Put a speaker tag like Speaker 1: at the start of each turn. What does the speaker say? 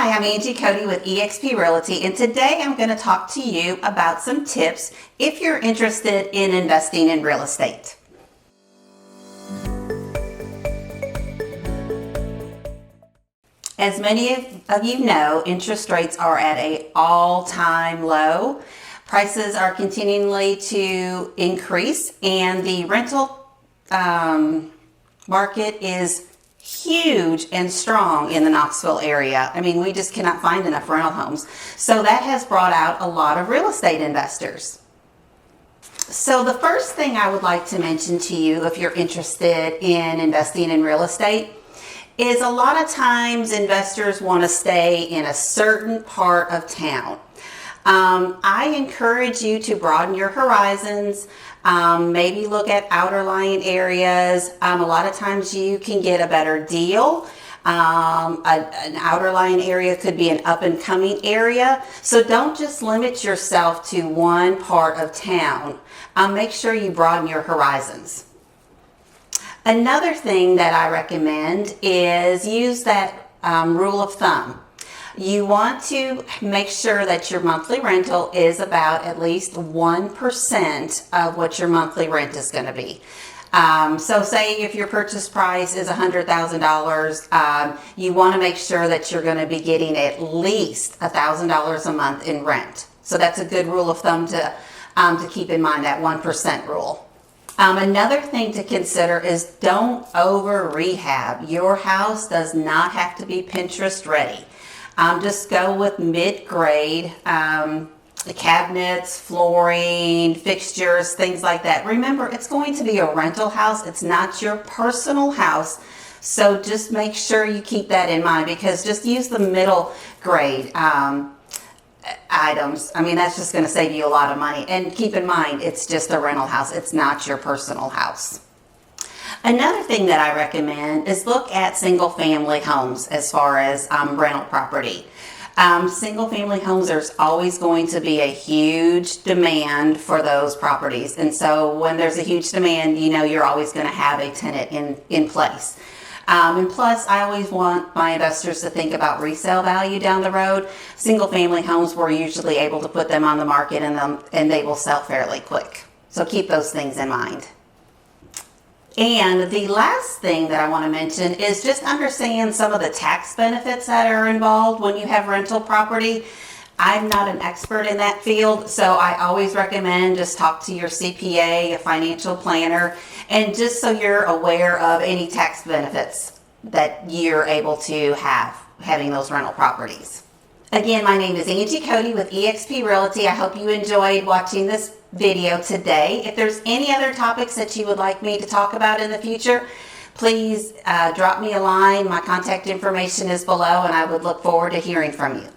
Speaker 1: Hi, I'm Angie Cody with eXp Realty, and today I'm going to talk to you about some tips if you're interested in investing in real estate. As many of you know, interest rates are at an all-time low. Prices are continually to increase, and the rental market is huge and strong in the Knoxville area. I mean, we just cannot find enough rental homes. So that has brought out a lot of real estate investors. So the first thing I would like to mention to you, if you're interested in investing in real estate, is a lot of times investors want to stay in a certain part of town. I encourage you to broaden your horizons. Maybe look at outer lying areas. A lot of times you can get a better deal. An outer lying area could be an up and coming area. So don't just limit yourself to one part of town. Make sure you broaden your horizons. Another thing that I recommend is use that rule of thumb. You want to make sure that your monthly rental is about at least 1% of what your monthly rent is going to be. So say if your purchase price is $100,000, you want to make sure that you're going to be getting at least $1,000 a month in rent. So that's a good rule of thumb to keep in mind, that 1% rule. Another thing to consider is don't over rehab. Your house does not have to be Pinterest ready. Just go with mid-grade cabinets, flooring, fixtures, things like that. Remember, it's going to be a rental house. It's not your personal house. So just make sure you keep that in mind, because just use the middle grade items. I mean, that's just going to save you a lot of money. And keep in mind, it's just a rental house. It's not your personal house. Another thing that I recommend is look at single family homes as far as rental property. Single family homes, there's always going to be a huge demand for those properties. And so when there's a huge demand, you know you're always going to have a tenant in place. And plus, I always want my investors to think about resale value down the road. Single family homes, we're usually able to put them on the market and they will sell fairly quick. So keep those things in mind. And the last thing that I want to mention is just understand some of the tax benefits that are involved when you have rental property. I'm not an expert in that field, so I always recommend just talk to your CPA, a financial planner, and just so you're aware of any tax benefits that you're able to have having those rental properties. Again, my name is Angie Cody with eXp Realty. I hope you enjoyed watching this video today. If there's any other topics that you would like me to talk about in the future, please drop me a line. My contact information is below, and I would look forward to hearing from you.